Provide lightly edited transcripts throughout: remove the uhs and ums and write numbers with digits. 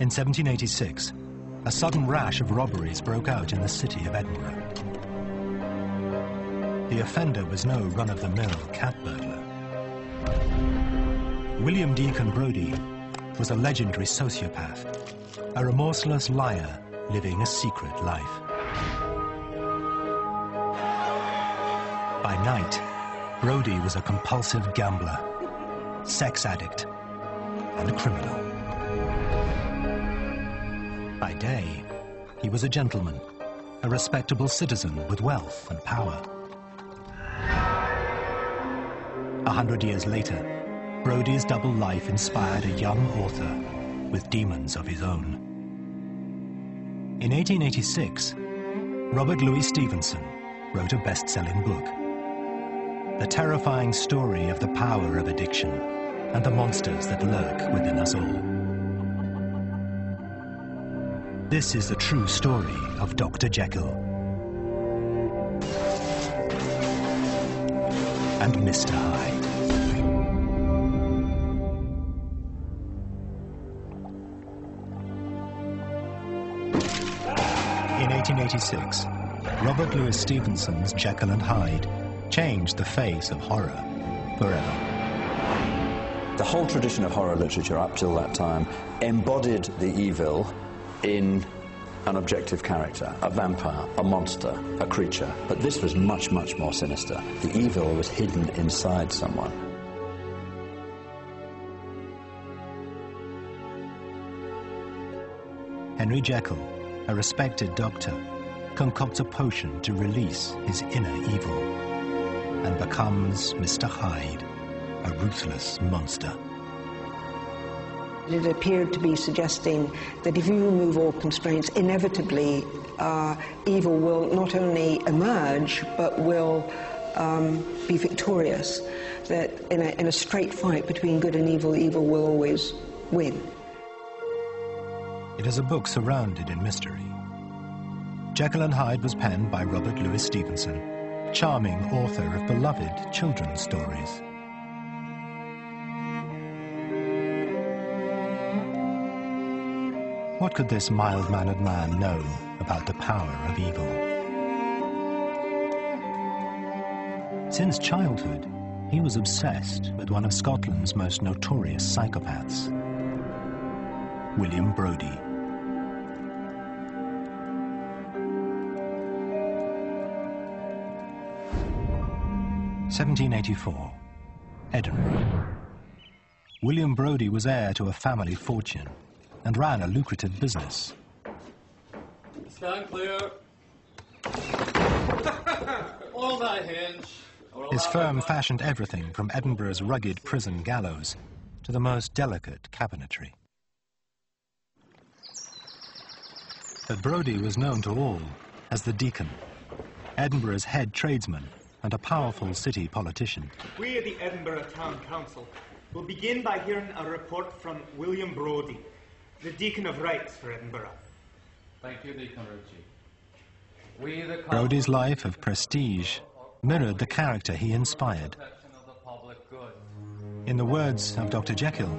In 1786, a sudden rash of robberies broke out in the city of Edinburgh. The offender was no run-of-the-mill cat burglar. William Deacon Brodie was a legendary sociopath, a remorseless liar living a secret life. By night, Brodie was a compulsive gambler, sex addict, and a criminal. By day, he was a gentleman, a respectable citizen with wealth and power. 100 years later, Brodie's double life inspired a young author with demons of his own. In 1886, Robert Louis Stevenson wrote a best-selling book, the terrifying story of the power of addiction and the monsters that lurk within us all. This is the true story of Dr. Jekyll and Mr. Hyde. In 1886, Robert Louis Stevenson's Jekyll and Hyde changed the face of horror forever. The whole tradition of horror literature up till that time embodied the evil in an objective character, a vampire, a monster, a creature. But this was much, much more sinister. The evil was hidden inside someone. Henry Jekyll, a respected doctor, concocts a potion to release his inner evil and becomes Mr. Hyde, a ruthless monster. It appeared to be suggesting that if you remove all constraints, inevitably evil will not only emerge, but will be victorious. That in a straight fight between good and evil, evil will always win. It is a book surrounded in mystery. Jekyll and Hyde was penned by Robert Louis Stevenson, charming author of beloved children's stories. What could this mild-mannered man know about the power of evil? Since childhood, he was obsessed with one of Scotland's most notorious psychopaths, William Brodie. (1784), Edinburgh. William Brodie was heir to a family fortune and ran a lucrative business. Stand clear. All thy hinge. His firm fashioned everything from Edinburgh's rugged prison gallows to the most delicate cabinetry. But Brodie was known to all as the Deacon, Edinburgh's head tradesman and a powerful city politician. We at the Edinburgh Town Council will begin by hearing a report from William Brodie, the Deacon of Rights for Edinburgh. Thank you, Deacon Ritchie. Brodie's life of prestige mirrored the character he inspired. In the words of Dr. Jekyll,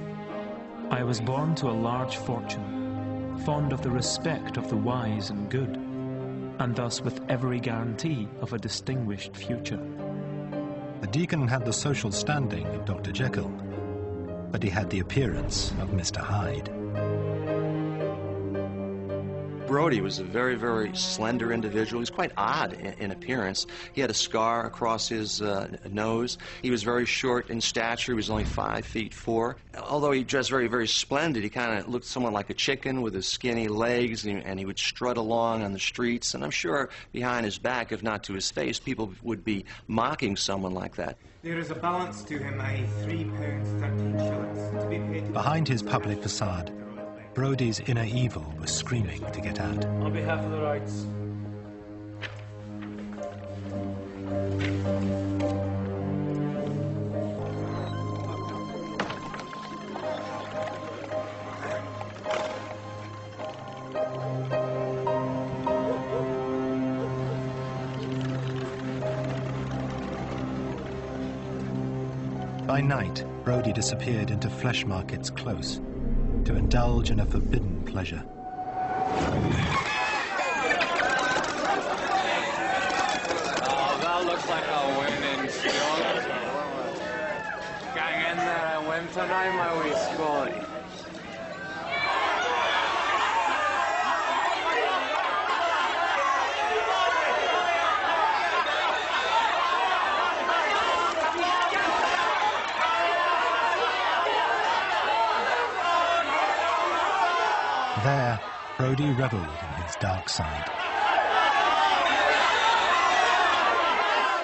I was born to a large fortune, fond of the respect of the wise and good, and thus with every guarantee of a distinguished future. The Deacon had the social standing of Dr. Jekyll, but he had the appearance of Mr. Hyde. Brodie was a very, very slender individual. He was quite odd in appearance. He had a scar across his nose. He was very short in stature. He was only 5'4". Although he dressed very, very splendid, he kind of looked somewhat like a chicken with his skinny legs, and he would strut along on the streets. And I'm sure behind his back, if not to his face, people would be mocking someone like that. There is a balance to him, i.e. £3.13 to be paid. Behind his public facade, Brodie's inner evil was screaming to get out. On behalf of the rights. By night, Brodie disappeared into flesh markets close, to indulge in a forbidden pleasure. Oh, that looks like a winning stroke. Gang in there and win tonight, my wee Scully. There, Brodie revelled in his dark side.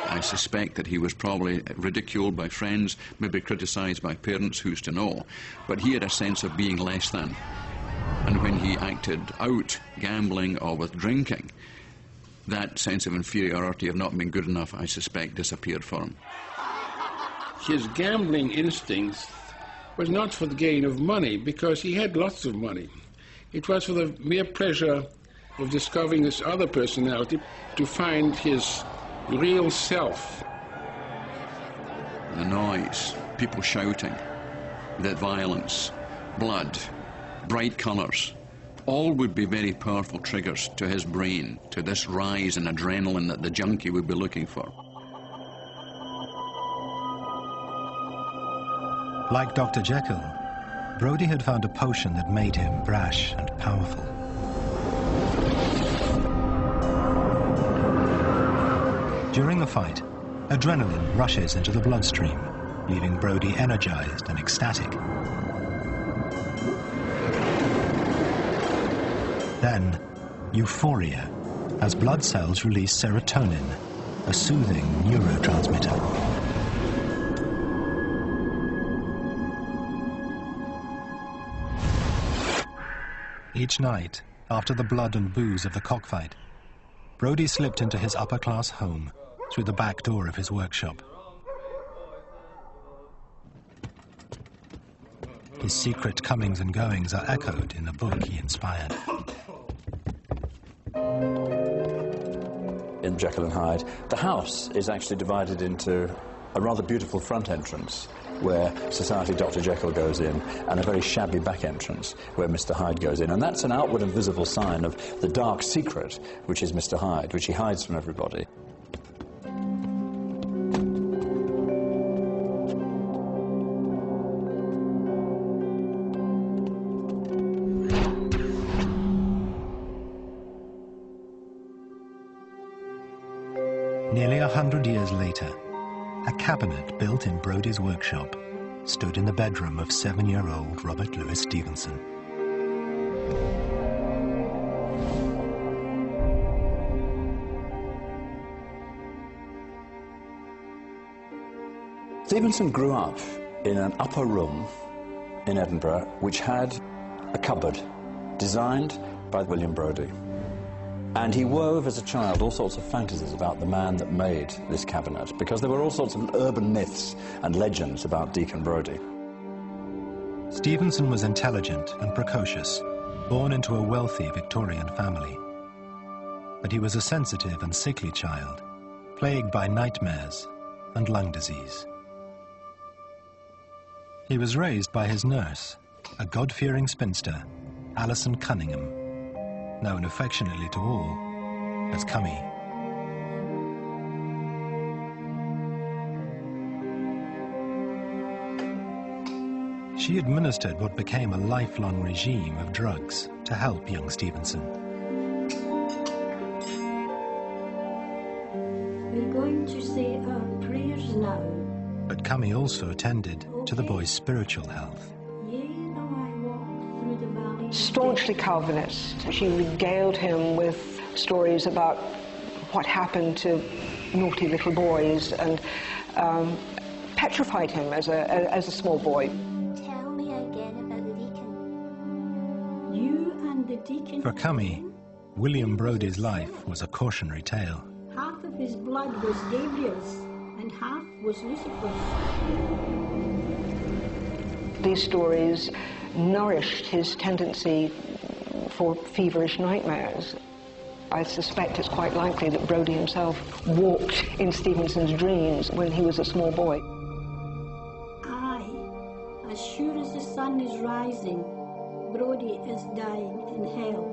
I suspect that he was probably ridiculed by friends, maybe criticised by parents, who's to know. But he had a sense of being less than. And when he acted out, gambling or with drinking, that sense of inferiority of not being good enough, I suspect, disappeared for him. His gambling instincts was not for the gain of money, because he had lots of money. It was for the mere pleasure of discovering this other personality, to find his real self. The noise, people shouting, that violence, blood, bright colours, all would be very powerful triggers to his brain, to this rise in adrenaline that the junkie would be looking for. Like Dr. Jekyll, Brodie had found a potion that made him brash and powerful. During the fight, adrenaline rushes into the bloodstream, leaving Brodie energized and ecstatic. Then, euphoria, as blood cells release serotonin, a soothing neurotransmitter. Each night, after the blood and booze of the cockfight, Brodie slipped into his upper-class home through the back door of his workshop. His secret comings and goings are echoed in the book he inspired. In Jekyll and Hyde, the house is actually divided into a rather beautiful front entrance where Society Dr. Jekyll goes in, and a very shabby back entrance where Mr. Hyde goes in. And that's an outward and visible sign of the dark secret, which is Mr. Hyde, which he hides from everybody. Nearly 100 years later, a cabinet built in Brodie's workshop stood in the bedroom of 7-year-old Robert Louis Stevenson. Stevenson grew up in an upper room in Edinburgh which had a cupboard designed by William Brodie. And he wove as a child all sorts of fantasies about the man that made this cabinet, because there were all sorts of urban myths and legends about Deacon Brodie. Stevenson was intelligent and precocious, born into a wealthy Victorian family. But he was a sensitive and sickly child, plagued by nightmares and lung disease. He was raised by his nurse, a God-fearing spinster, Alison Cunningham, known affectionately to all as Cummy. She administered what became a lifelong regime of drugs to help young Stevenson. We're going to say our prayers now. But Cummy also attended to the boy's spiritual health. Staunchly Calvinist, she regaled him with stories about what happened to naughty little boys and petrified him as a small boy. Tell me again about the deacon. You and the deacon. For Cummy, William Brodie's life was a cautionary tale. Half of his blood was Gabriel's and half was Lucifer's. These stories nourished his tendency for feverish nightmares. I suspect it's quite likely that Brodie himself walked in Stevenson's dreams when he was a small boy. Aye, as sure as the sun is rising, Brodie is dying in hell.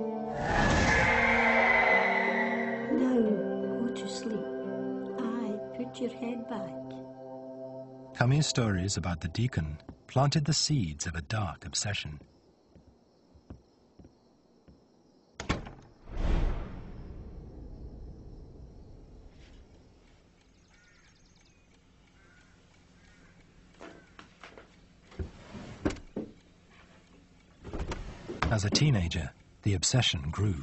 Now, go to sleep. Aye, put your head back. Cummings' stories about the deacon planted the seeds of a dark obsession. As a teenager, the obsession grew.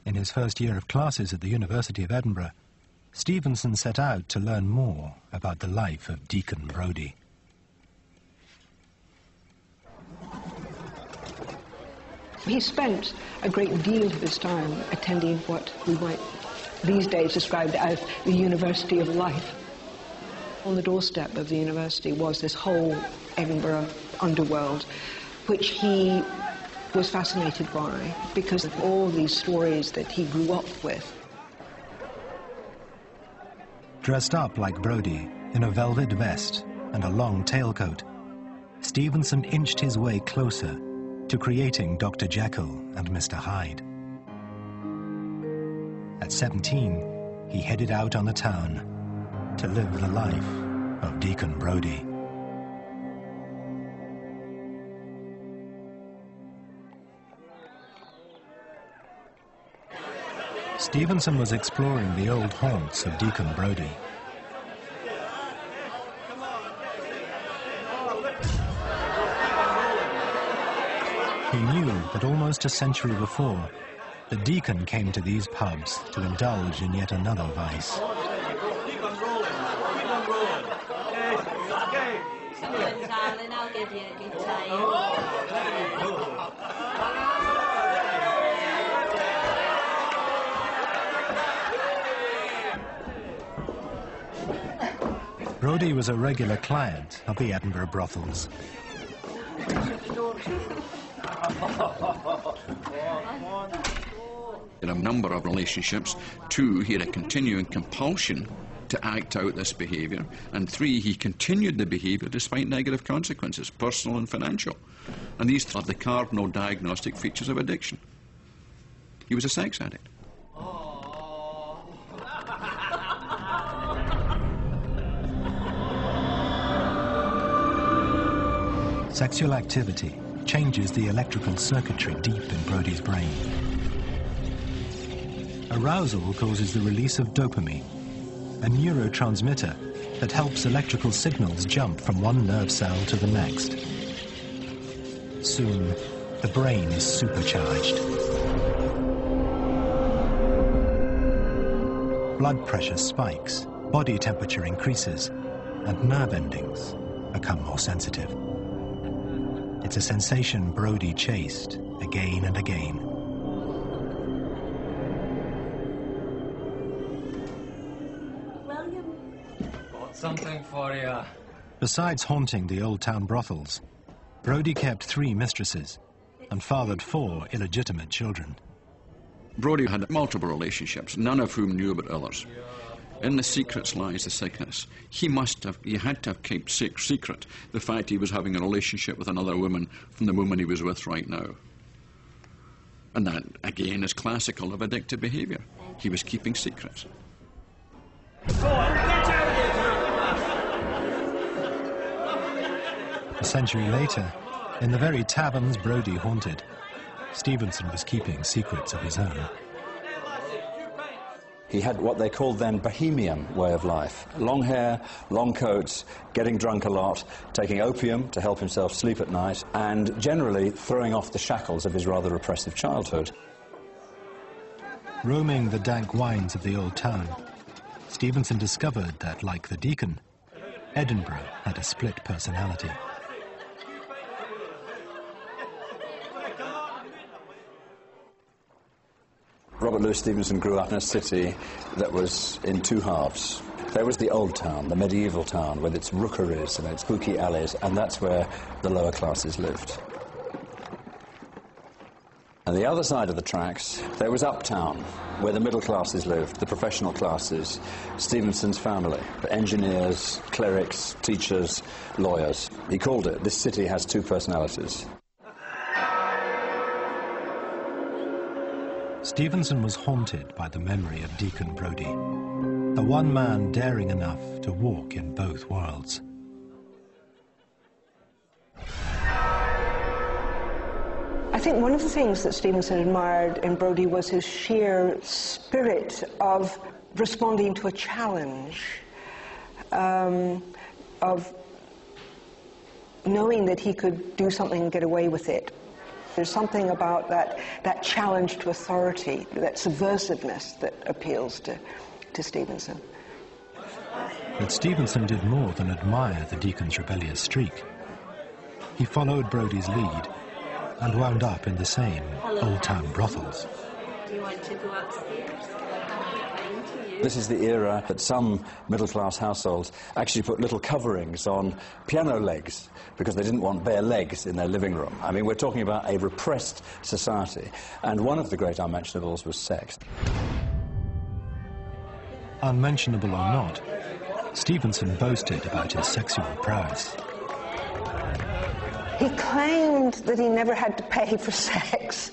In his first year of classes at the University of Edinburgh, Stevenson set out to learn more about the life of Deacon Brodie. He spent a great deal of his time attending what we might these days describe as the University of Life. On the doorstep of the university was this whole Edinburgh underworld, which he was fascinated by because of all these stories that he grew up with. Dressed up like Brodie, in a velvet vest and a long tailcoat, Stevenson inched his way closer to creating Dr. Jekyll and Mr. Hyde. At 17, he headed out on the town to live the life of Deacon Brodie. Stevenson was exploring the old haunts of Deacon Brodie. He knew that almost a century before, the deacon came to these pubs to indulge in yet another vice. Darling, I'll give you a good time. Brodie was a regular client of the Edinburgh brothels. In a number of relationships, 2, he had a continuing compulsion to act out this behaviour, and 3, he continued the behaviour despite negative consequences, personal and financial. And these are the cardinal diagnostic features of addiction. He was a sex addict. Sexual activity changes the electrical circuitry deep in Brodie's brain. Arousal causes the release of dopamine, a neurotransmitter that helps electrical signals jump from one nerve cell to the next. Soon, the brain is supercharged. Blood pressure spikes, body temperature increases, and nerve endings become more sensitive. It's a sensation Brodie chased again and again. William? Got something for you. Besides haunting the old town brothels, Brodie kept 3 mistresses and fathered 4 illegitimate children. Brodie had multiple relationships, none of whom knew about others. In the secrets lies the sickness. He had to have kept secret the fact he was having a relationship with another woman from the woman he was with right now. And that, again, is classical of addictive behaviour. He was keeping secrets. A century later, in the very taverns Brodie haunted, Stevenson was keeping secrets of his own. He had what they called then bohemian way of life. Long hair, long coats, getting drunk a lot, taking opium to help himself sleep at night, and generally throwing off the shackles of his rather repressive childhood. Roaming the dank wines of the old town, Stevenson discovered that, like the deacon, Edinburgh had a split personality. Robert Louis Stevenson grew up in a city that was in 2 halves. There was the old town, the medieval town, with its rookeries and its spooky alleys, and that's where the lower classes lived. And the other side of the tracks, there was Uptown, where the middle classes lived, the professional classes, Stevenson's family, engineers, clerics, teachers, lawyers. He called it, "This city has two personalities." Stevenson was haunted by the memory of Deacon Brodie, the one man daring enough to walk in both worlds. I think one of the things that Stevenson admired in Brodie was his sheer spirit of responding to a challenge, of knowing that he could do something and get away with it. There's something about that challenge to authority, that subversiveness that appeals to Stevenson. But Stevenson did more than admire the Deacon's rebellious streak. He followed Brodie's lead and wound up in the same old-town brothels. Do you want to go upstairs? This is the era that some middle-class households actually put little coverings on piano legs because they didn't want bare legs in their living room. I mean, we're talking about a repressed society, and one of the great unmentionables was sex. Unmentionable or not, Stevenson boasted about his sexual prowess. He claimed that he never had to pay for sex.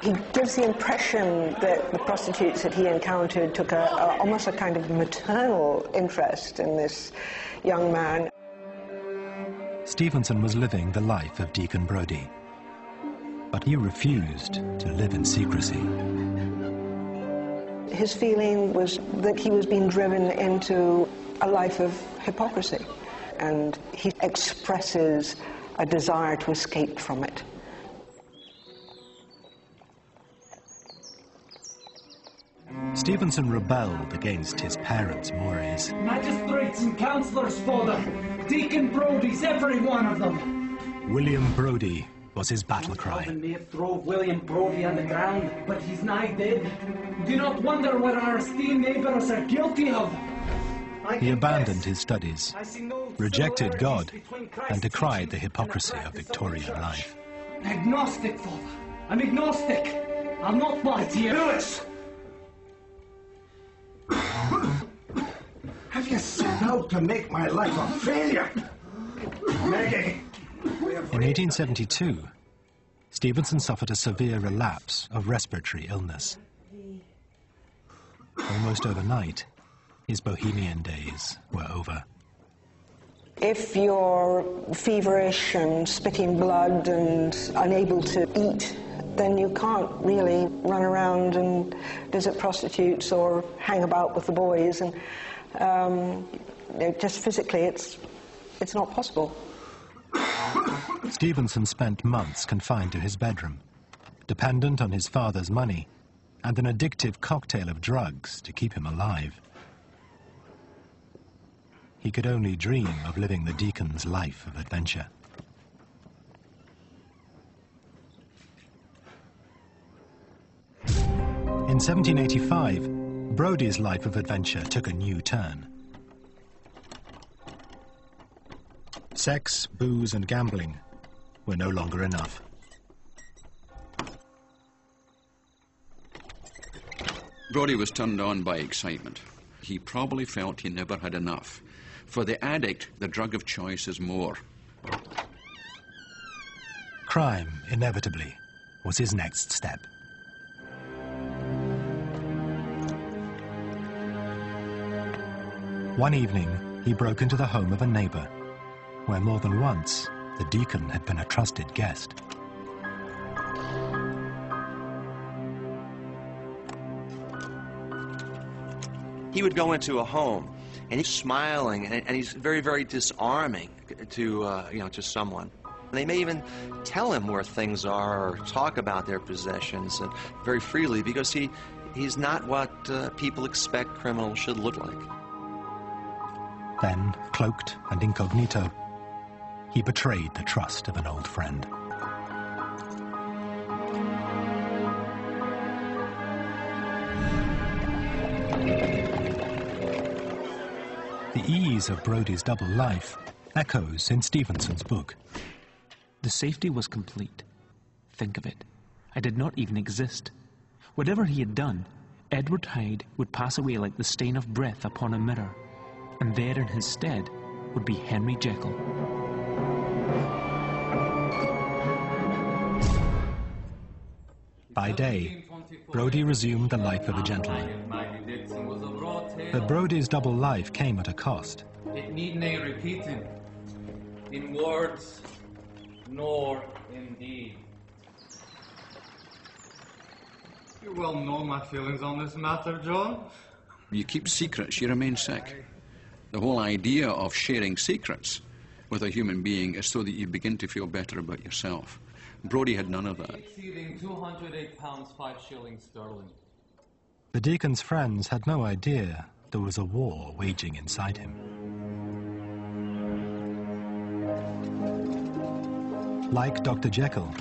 He gives the impression that the prostitutes that he encountered took almost a kind of maternal interest in this young man. Stevenson was living the life of Deacon Brodie, but he refused to live in secrecy. His feeling was that he was being driven into a life of hypocrisy, and he expresses a desire to escape from it. Stevenson rebelled against his parents' mores. Magistrates and councillors, father. Deacon Brodie's every one of them. William Brodie was his battle cry. Robin may have thrown William Brodie on the ground, but he's nigh dead. Do not wonder what our esteemed neighbours are guilty of. He abandoned his studies, rejected God, and decried the hypocrisy of Victorian life. Agnostic, father. I'm agnostic. I'll not lie to you. Lewis! Have you set out to make my life a failure? Maggie! In 1872, Stevenson suffered a severe relapse of respiratory illness. Almost overnight, his bohemian days were over. If you're feverish and spitting blood and unable to eat, then you can't really run around and visit prostitutes or hang about with the boys, and just physically it's not possible. Stevenson spent months confined to his bedroom, dependent on his father's money and an addictive cocktail of drugs to keep him alive. He could only dream of living the Deacon's life of adventure. In 1785, Brodie's life of adventure took a new turn. Sex, booze, and gambling were no longer enough. Brodie was turned on by excitement. He probably felt he never had enough. For the addict, the drug of choice is more. Crime, inevitably, was his next step. One evening, he broke into the home of a neighbor, where more than once the Deacon had been a trusted guest. He would go into a home, and he's smiling, and he's very, very disarming to someone. They may even tell him where things are or talk about their possessions and very freely because he's not what people expect criminals should look like. Then, cloaked and incognito, he betrayed the trust of an old friend. The ease of Brodie's double life echoes in Stevenson's book. The safety was complete. Think of it. I did not even exist. Whatever he had done, Edward Hyde would pass away like the stain of breath upon a mirror, and there in his stead would be Henry Jekyll. By day, Brodie resumed the life of a gentleman. But Brodie's double life came at a cost. It need nae repeating, in words nor in deed. You well know my feelings on this matter, John. You keep secrets, you remain sick. The whole idea of sharing secrets with a human being is so that you begin to feel better about yourself. Brodie had none of that. Exceeding £208, 5 shillings sterling. The deacon's friends had no idea there was a war waging inside him. Like Dr. Jekyll,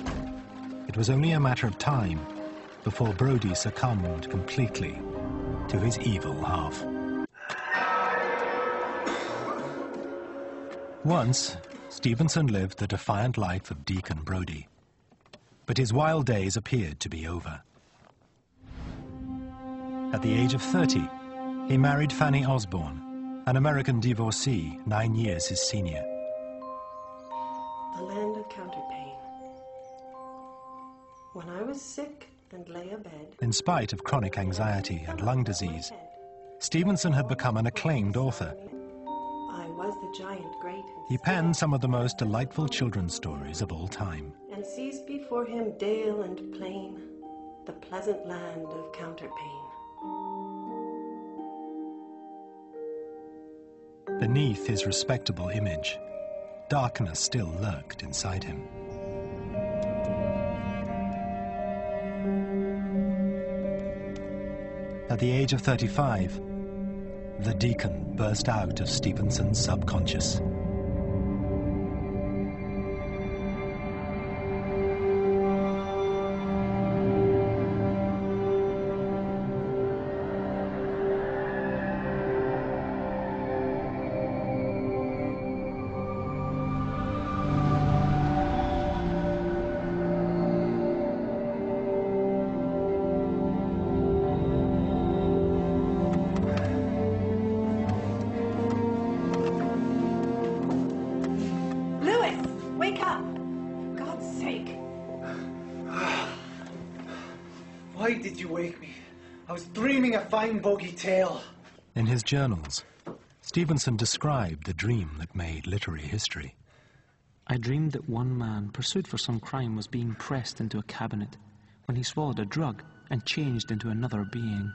it was only a matter of time before Brodie succumbed completely to his evil half. Once, Stevenson lived the defiant life of Deacon Brodie, but his wild days appeared to be over. At the age of 30, he married Fanny Osborne, an American divorcee 9 years his senior. The land of counterpane. When I was sick and lay abed... In spite of chronic anxiety and lung disease, Stevenson had become an acclaimed author. I was the giant great... He penned some of the most delightful children's stories of all time. And sees before him dale and plain, the pleasant land of counterpane. Beneath his respectable image, darkness still lurked inside him. At the age of 35, the deacon burst out of Stevenson's subconscious. Why did you wake me? I was dreaming a fine bogey tale. In his journals, Stevenson described the dream that made literary history. I dreamed that one man, pursued for some crime, was being pressed into a cabinet when he swallowed a drug and changed into another being.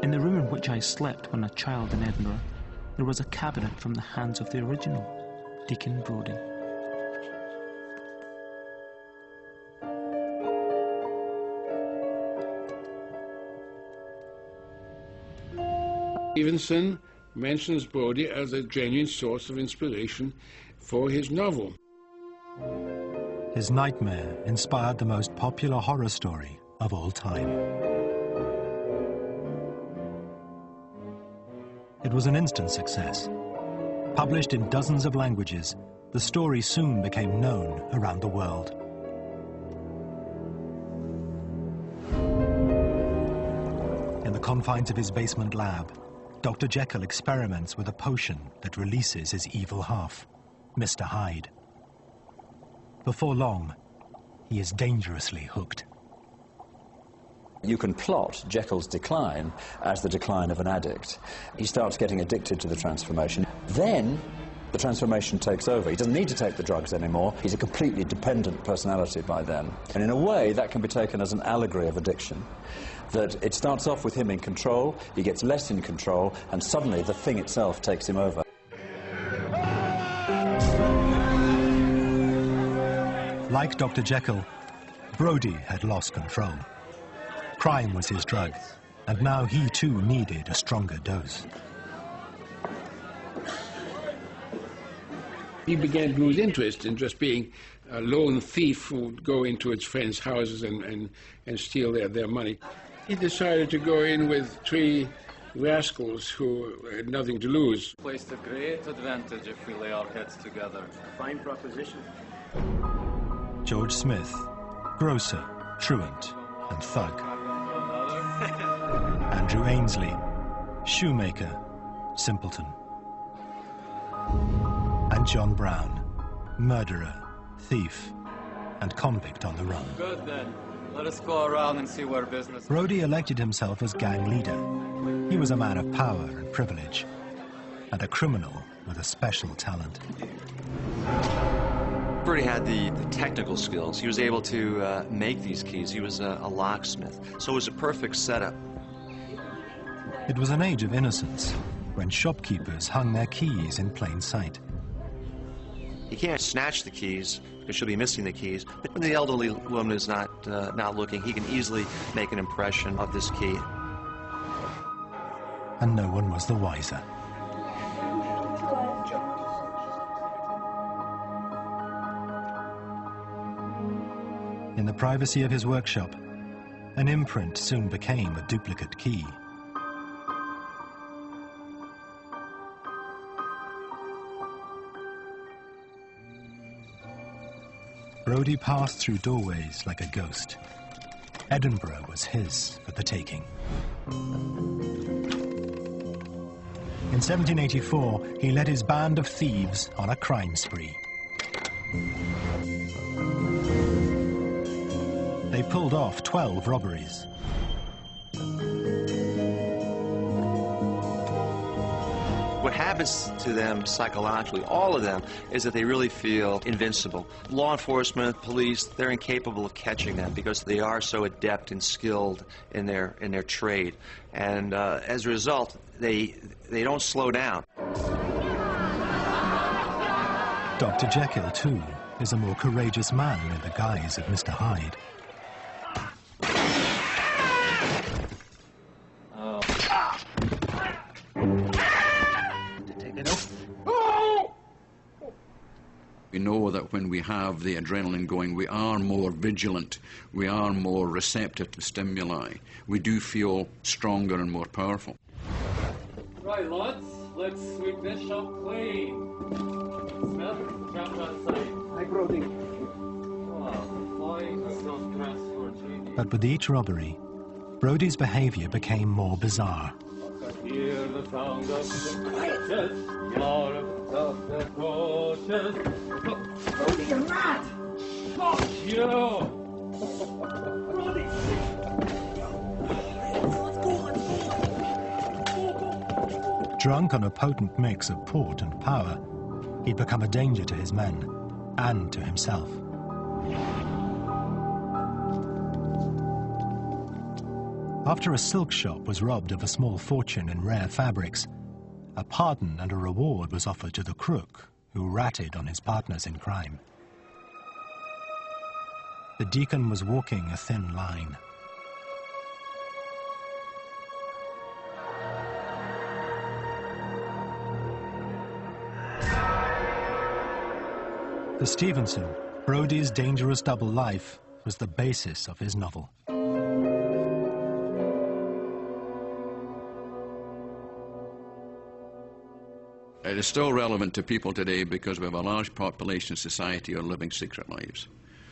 In the room in which I slept when a child in Edinburgh, there was a cabinet from the hands of the original, Deacon Brodie. Stevenson mentions Brodie as a genuine source of inspiration for his novel. His nightmare inspired the most popular horror story of all time. It was an instant success. Published in dozens of languages, the story soon became known around the world. In the confines of his basement lab, Dr. Jekyll experiments with a potion that releases his evil half, Mr. Hyde. Before long, he is dangerously hooked. You can plot Jekyll's decline as the decline of an addict. He starts getting addicted to the transformation. Then the transformation takes over. He doesn't need to take the drugs anymore. He's a completely dependent personality by then. And in a way, that can be taken as an allegory of addiction. That it starts off with him in control, he gets less in control, and suddenly the thing itself takes him over. Like Dr. Jekyll, Brodie had lost control. Crime was his drug, and now he too needed a stronger dose. He began to lose interest in just being a lone thief who would go into his friends' houses and steal their money. He decided to go in with 3 rascals who had nothing to lose. Placed a great advantage if we lay our heads together. Fine proposition. George Smith, grocer, truant, and thug. Andrew Ainsley, shoemaker, simpleton. And John Brown, murderer, thief, and convict on the run. Good then. Let us go around and see where business... Brodie elected himself as gang leader. He was a man of power and privilege, and a criminal with a special talent. Brodie had the technical skills. He was able to make these keys. He was a locksmith, so it was a perfect setup. It was an age of innocence, when shopkeepers hung their keys in plain sight. He can't snatch the keys, because she'll be missing the keys. But when the elderly woman is not looking, he can easily make an impression of this key. And no one was the wiser. In the privacy of his workshop, an imprint soon became a duplicate key. Brodie passed through doorways like a ghost. Edinburgh was his for the taking. In 1784, he led his band of thieves on a crime spree. They pulled off 12 robberies. What happens to them psychologically, all of them, is that they really feel invincible. Law enforcement, police, they're incapable of catching them because they are so adept and skilled in their trade. And as a result, they don't slow down. Dr. Jekyll, too, is a more courageous man in the guise of Mr. Hyde. We know that when we have the adrenaline going, we are more vigilant, we are more receptive to stimuli. We do feel stronger and more powerful. Right, lads, let's sweep this shop clean. Smith, jump outside. Hi, Brodie. But with each robbery, Brodie's behavior became more bizarre. Hear the sound of the crutches, of the torches. Brodie, you're mad! Fuck you! Brodie! Drunk on a potent mix of port and power, he'd become a danger to his men and to himself. After a silk shop was robbed of a small fortune in rare fabrics, a pardon and a reward was offered to the crook who ratted on his partners in crime. The deacon was walking a thin line. For Stevenson, Brodie's dangerous double life was the basis of his novel. It is still relevant to people today because we have a large population of society who are living secret lives.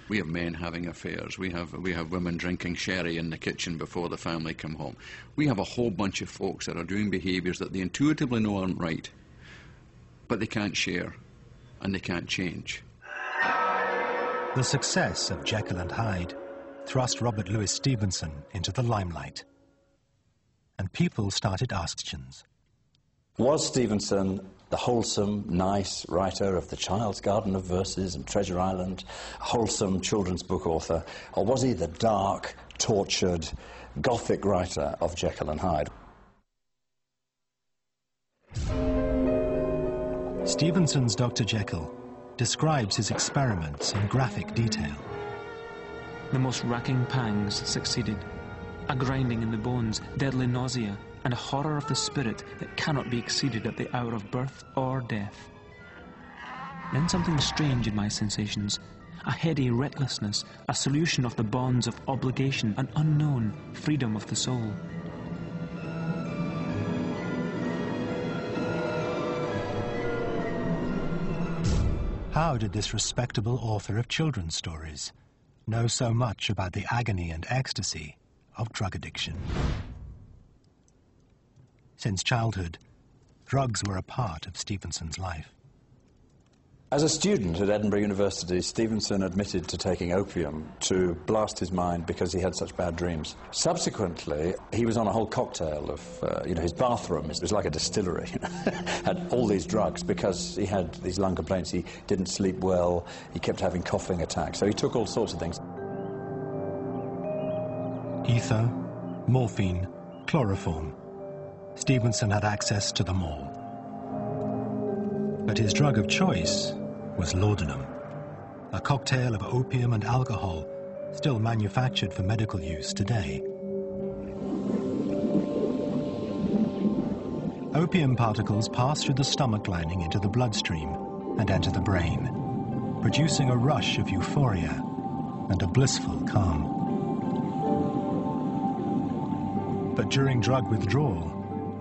We have men having affairs. We have women drinking sherry in the kitchen before the family come home. We have a whole bunch of folks that are doing behaviours that they intuitively know aren't right, but they can't share and they can't change. The success of Jekyll and Hyde thrust Robert Louis Stevenson into the limelight, and people started questions. Was Stevenson the wholesome, nice writer of The Child's Garden of Verses and Treasure Island, wholesome children's book author, or was he the dark, tortured, gothic writer of Jekyll and Hyde? Stevenson's Dr. Jekyll describes his experiments in graphic detail. The most racking pangs succeeded. A grinding in the bones, deadly nausea, and a horror of the spirit that cannot be exceeded at the hour of birth or death. Then something strange in my sensations, a heady recklessness, a solution of the bonds of obligation, an unknown freedom of the soul. How did this respectable author of children's stories know so much about the agony and ecstasy of drug addiction? Since childhood, drugs were a part of Stevenson's life. As a student at Edinburgh University, Stevenson admitted to taking opium to blast his mind because he had such bad dreams. Subsequently, he was on a whole cocktail of, his bathroom was like a distillery, had all these drugs because he had these lung complaints. He didn't sleep well, he kept having coughing attacks, so he took all sorts of things. Ether, morphine, chloroform. Stevenson had access to them all. But his drug of choice was laudanum, a cocktail of opium and alcohol still manufactured for medical use today. Opium particles pass through the stomach lining into the bloodstream and enter the brain, producing a rush of euphoria and a blissful calm. But during drug withdrawal,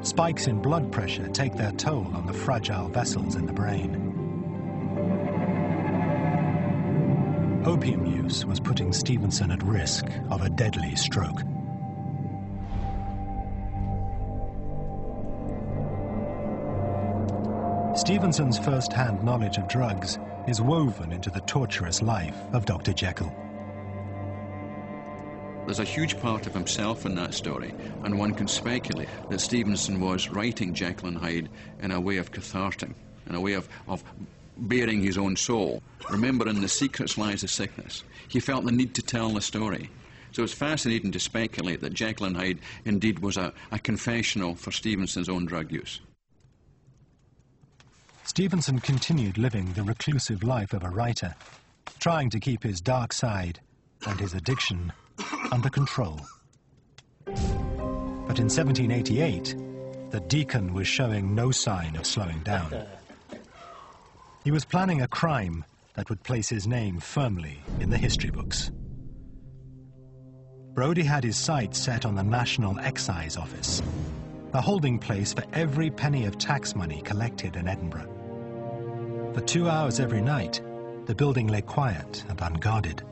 spikes in blood pressure take their toll on the fragile vessels in the brain. Opium use was putting Stevenson at risk of a deadly stroke. Stevenson's first-hand knowledge of drugs is woven into the torturous life of Dr. Jekyll. There's a huge part of himself in that story, and one can speculate that Stevenson was writing Jekyll and Hyde in a way of cathartic, in a way of bearing his own soul. Remember, in the secrets lies the sickness. He felt the need to tell the story. So it's fascinating to speculate that Jekyll and Hyde indeed was a confessional for Stevenson's own drug use. Stevenson continued living the reclusive life of a writer, trying to keep his dark side and his addiction under control. But in 1788, the Deacon was showing no sign of slowing down. He was planning a crime that would place his name firmly in the history books. Brodie had his sights set on the National Excise Office, a holding place for every penny of tax money collected in Edinburgh. For 2 hours every night, the building lay quiet and unguarded.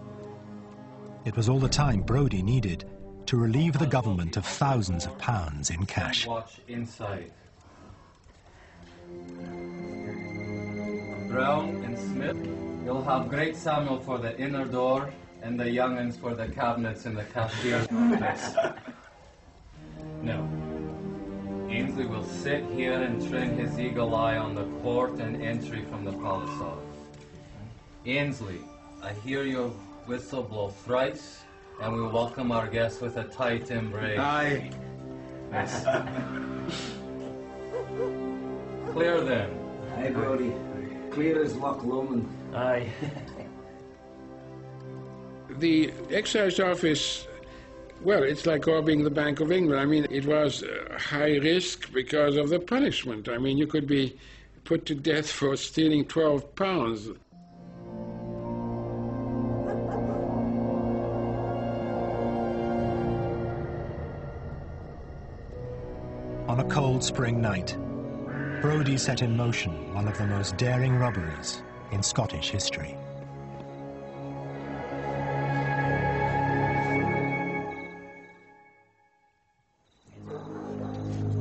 It was all the time Brodie needed to relieve the government of thousands of pounds in cash. Watch inside. Brown and Smith, you'll have Great Samuel for the inner door and the young'uns for the cabinets in the cashier's office. No. Ainsley will sit here and train his eagle eye on the port and entry from the palisade. Ainsley, I hear your whistle blow thrice, and we welcome our guest with a tight embrace. Aye. Yes. Clear then. Aye, Brodie. Clear as Loch Lomond. Aye. The excise office, well, it's like robbing the Bank of England. I mean, it was high risk because of the punishment. I mean, you could be put to death for stealing 12 pounds. On a cold spring night, Brodie set in motion one of the most daring robberies in Scottish history.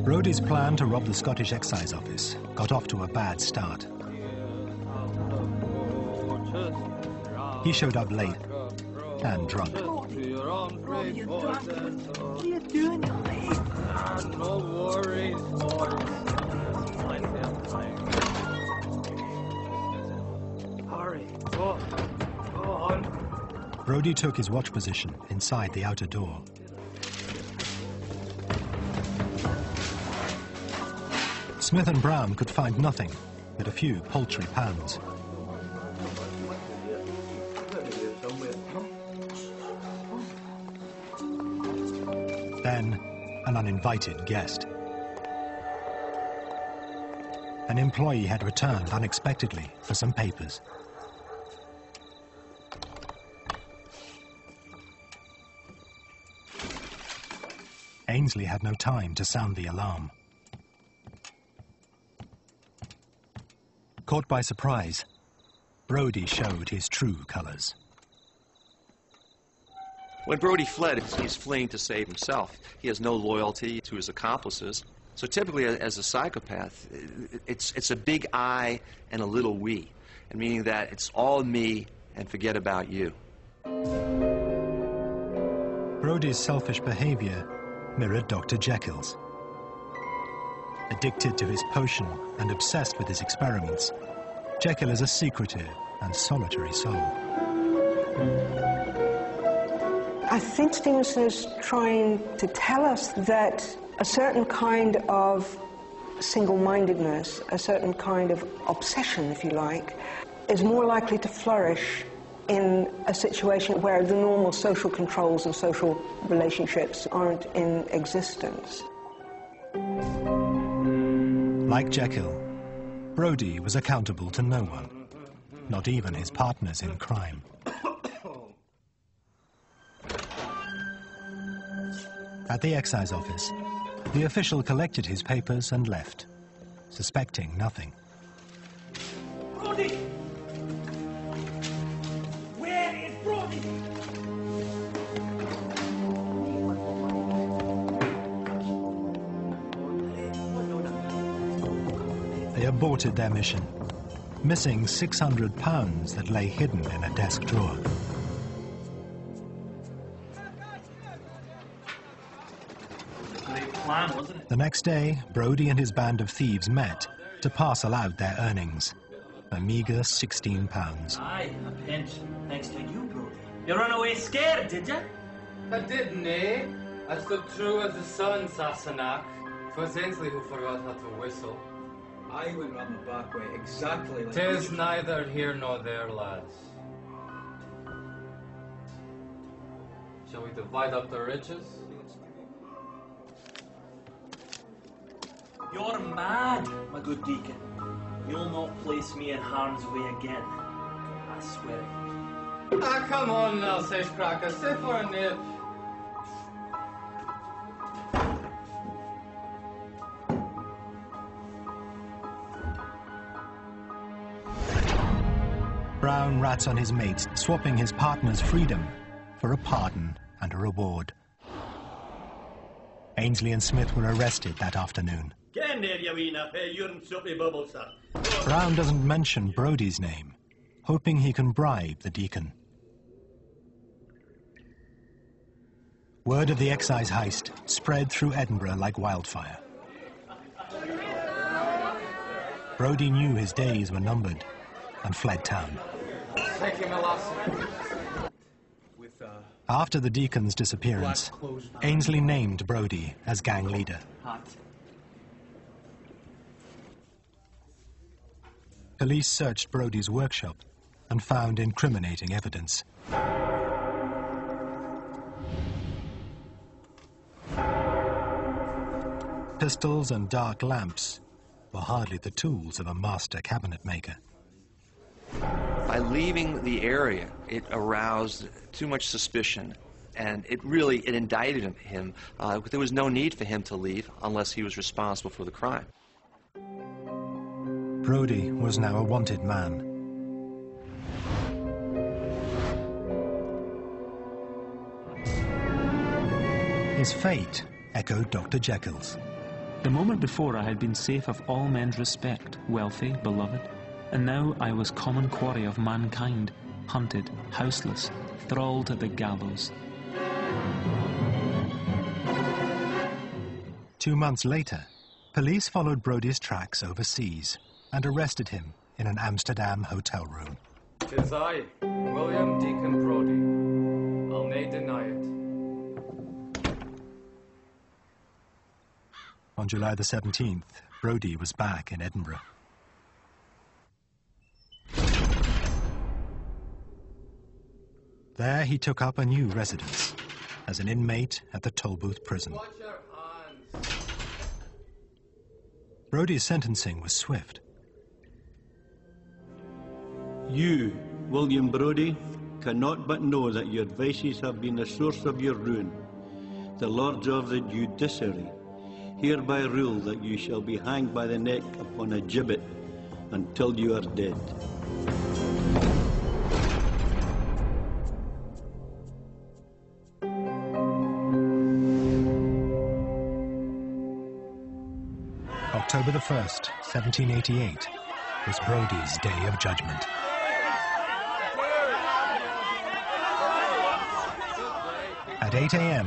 Brodie's plan to rob the Scottish Excise Office got off to a bad start. He showed up late and drunk. What are you doing, late? No worries, boys. Plenty of time. Hurry, go on. Brodie took his watch position inside the outer door. Smith and Brown could find nothing but a few paltry pounds. Then, an uninvited guest. An employee had returned unexpectedly for some papers. Ainsley had no time to sound the alarm. Caught by surprise, Brodie showed his true colours. When Brodie fled, he's fleeing to save himself. He has no loyalty to his accomplices. So typically, as a psychopath, it's a big I and a little we, and meaning that it's all me and forget about you. Brodie's selfish behaviour mirrored Dr. Jekyll's. Addicted to his potion and obsessed with his experiments, Jekyll is a secretive and solitary soul. I think Stevenson is trying to tell us that a certain kind of single-mindedness, a certain kind of obsession, if you like, is more likely to flourish in a situation where the normal social controls and social relationships aren't in existence. Like Jekyll, Brodie was accountable to no one, not even his partners in crime. At the excise office, the official collected his papers and left, suspecting nothing. Brodie! Where is Brodie? They aborted their mission, missing £600 that lay hidden in a desk drawer. Plan, wasn't it? The next day, Brodie and his band of thieves met to parcel out their earnings, a meagre £16. Aye, a pinch, thanks to you, Brodie. You run away scared, did you? I didn't, eh? I stood true as the sun, Sassenach. 'Twas Ainsley who forgot how to whistle. I went round the back way, exactly like... 'Tis neither here nor there, lads. Shall we divide up the riches? You're mad, my good deacon. You'll not place me in harm's way again. I swear it. Ah, come on now, Sashcracker, stay for a nip. Brown rats on his mates, swapping his partner's freedom for a pardon and a reward. Ainsley and Smith were arrested that afternoon. Get in there, you wee nappy, you're in soapy bubbles, sir. Brown doesn't mention Brodie's name, hoping he can bribe the deacon. Word of the excise heist spread through Edinburgh like wildfire. Brodie knew his days were numbered and fled town. Thank you, my lass. After the deacon's disappearance, Ainsley named Brodie as gang leader. Police searched Brodie's workshop and found incriminating evidence. Pistols and dark lamps were hardly the tools of a master cabinet maker. By leaving the area, it aroused too much suspicion, and it indicted him. There was no need for him to leave unless he was responsible for the crime. Brodie was now a wanted man. His fate echoed Dr. Jekyll's. The moment before I had been safe of all men's respect, wealthy, beloved, and now I was common quarry of mankind, hunted, houseless, thralled at the gallows. 2 months later, police followed Brodie's tracks overseas and arrested him in an Amsterdam hotel room. 'Tis I, William Deacon Brodie. I'll nae deny it. On July the 17th, Brodie was back in Edinburgh. There he took up a new residence as an inmate at the Tolbooth prison. Brodie's sentencing was swift. You, William Brodie, cannot but know that your vices have been the source of your ruin. The Lords of the Judiciary hereby rule that you shall be hanged by the neck upon a gibbet until you are dead. October the 1st, 1788, was Brodie's day of judgment. At 8 a.m.,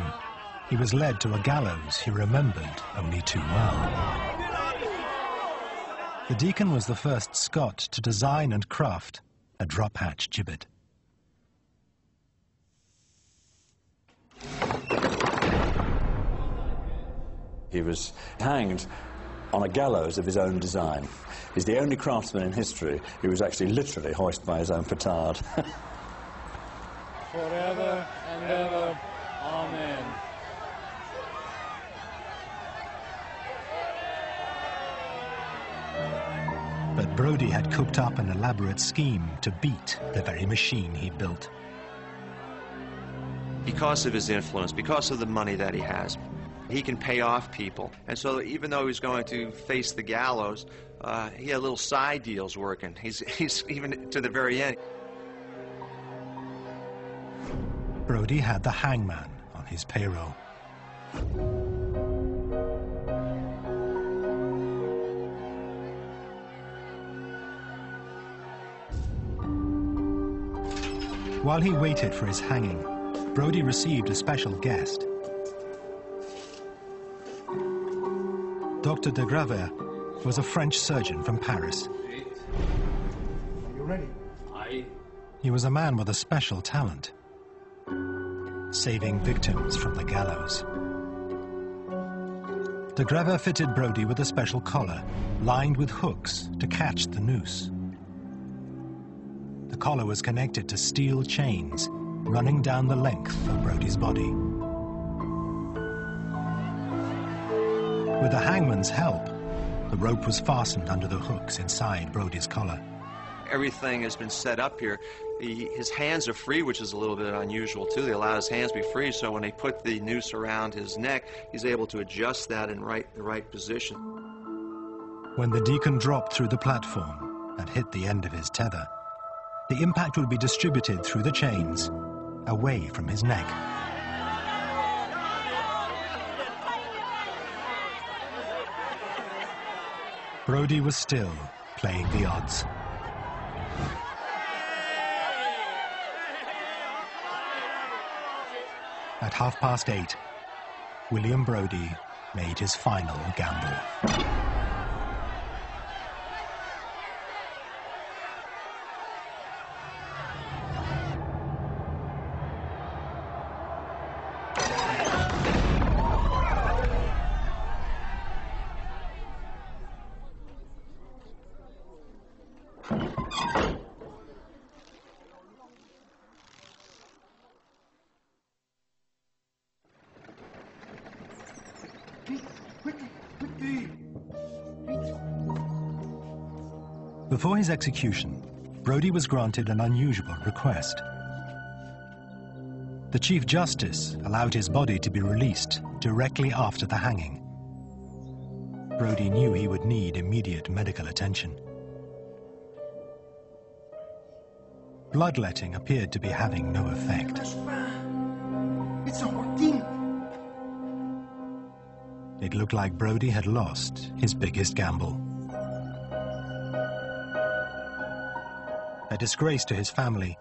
he was led to a gallows he remembered only too well. The deacon was the first Scot to design and craft a drop-hatch gibbet. He was hanged on a gallows of his own design. He's the only craftsman in history who was actually literally hoisted by his own petard. Forever and ever. Amen. But Brodie had cooked up an elaborate scheme to beat the very machine he built. Because of his influence, because of the money that he has, he can pay off people. And so even though he's going to face the gallows, he had little side deals working. He's even to the very end. Brodie had the hangman on his payroll. While he waited for his hanging, Brodie received a special guest. Dr. de Gravert was a French surgeon from Paris. Are you ready? Aye. He was a man with a special talent, saving victims from the gallows. De Gravert fitted Brodie with a special collar, lined with hooks to catch the noose. The collar was connected to steel chains running down the length of Brodie's body. With the hangman's help, the rope was fastened under the hooks inside Brodie's collar. Everything has been set up here. His hands are free, which is a little bit unusual too. They allow his hands to be free, so when they put the noose around his neck, he's able to adjust that in the right position. When the deacon dropped through the platform and hit the end of his tether, the impact would be distributed through the chains, away from his neck. Brodie was still playing the odds. At 8:30, William Brodie made his final gamble. Before his execution, Brodie was granted an unusual request. The Chief Justice allowed his body to be released directly after the hanging. Brodie knew he would need immediate medical attention. Bloodletting appeared to be having no effect. It's not working. It looked like Brodie had lost his biggest gamble. A disgrace to his family,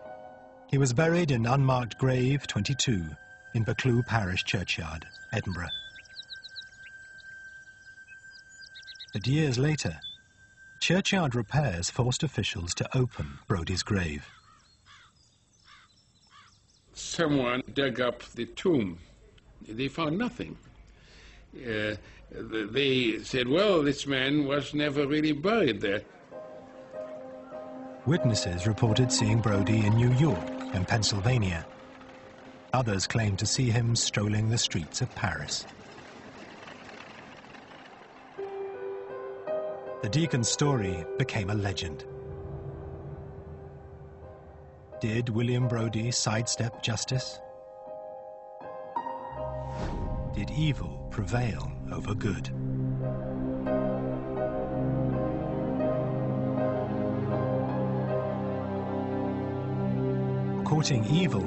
he was buried in unmarked grave 22 in Buccleuch Parish Churchyard, Edinburgh. But years later, churchyard repairs forced officials to open Brodie's grave. Someone dug up the tomb. They found nothing. They said, well, this man was never really buried there. Witnesses reported seeing Brodie in New York and Pennsylvania. Others claimed to see him strolling the streets of Paris. The deacon's story became a legend. Did William Brodie sidestep justice? Did evil prevail over good? Courting evil,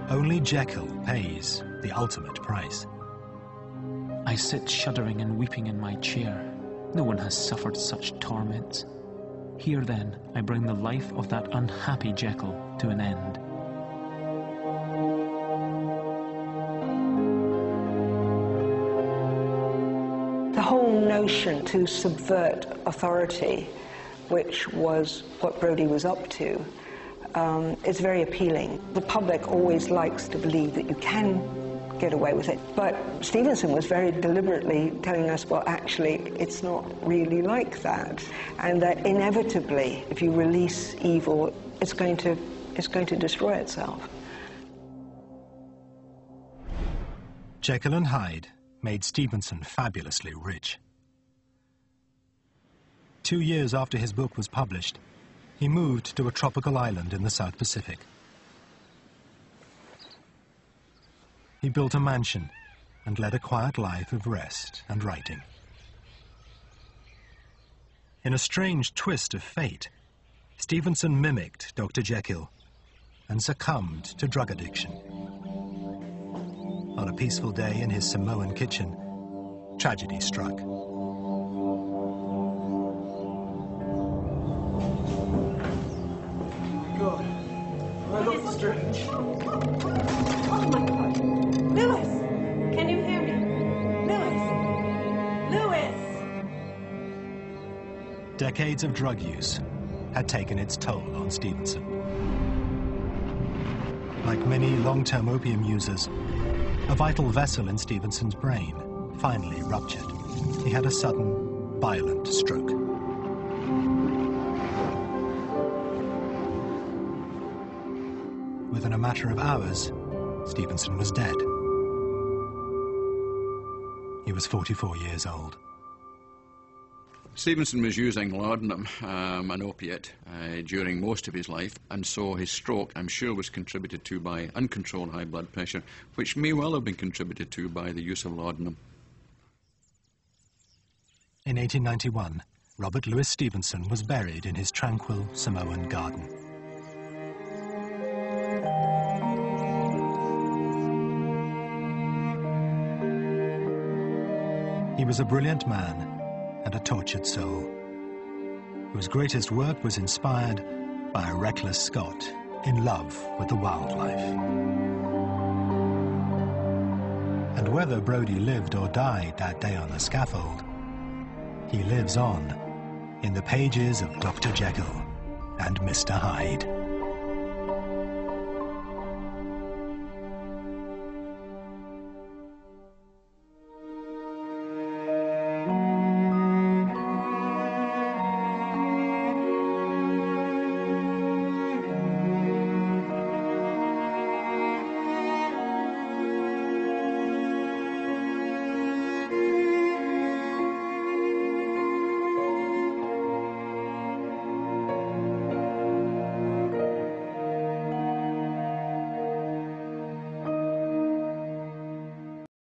only Jekyll pays the ultimate price. I sit shuddering and weeping in my chair, No one has suffered such torments. Here then I bring the life of that unhappy Jekyll to an end. The whole notion to subvert authority, which was what Brodie was up to, is very appealing. The public always likes to believe that you can get away with it, but Stevenson was very deliberately telling us, well, actually, it's not really like that, and that inevitably, if you release evil, it's going to destroy itself. Jekyll and Hyde made Stevenson fabulously rich. 2 years after his book was published, he moved to a tropical island in the South Pacific. He built a mansion and led a quiet life of rest and writing. In a strange twist of fate, Stevenson mimicked Dr. Jekyll and succumbed to drug addiction. On a peaceful day in his Samoan kitchen, tragedy struck. God, I look strange. Oh my God. Lewis! Can you hear me? Lewis! Lewis! Decades of drug use had taken its toll on Stevenson. Like many long-term opium users, a vital vessel in Stevenson's brain finally ruptured. He had a sudden, violent stroke. Within a matter of hours, Stevenson was dead. He was 44 years old. Stevenson was using laudanum, an opiate, during most of his life, and so his stroke, I'm sure, was contributed to by uncontrolled high blood pressure, which may well have been contributed to by the use of laudanum. In 1891, Robert Louis Stevenson was buried in his tranquil Samoan garden. He was a brilliant man and a tortured soul, whose greatest work was inspired by a reckless Scot in love with the wildlife. And whether Brodie lived or died that day on the scaffold, he lives on in the pages of Dr. Jekyll and Mr. Hyde.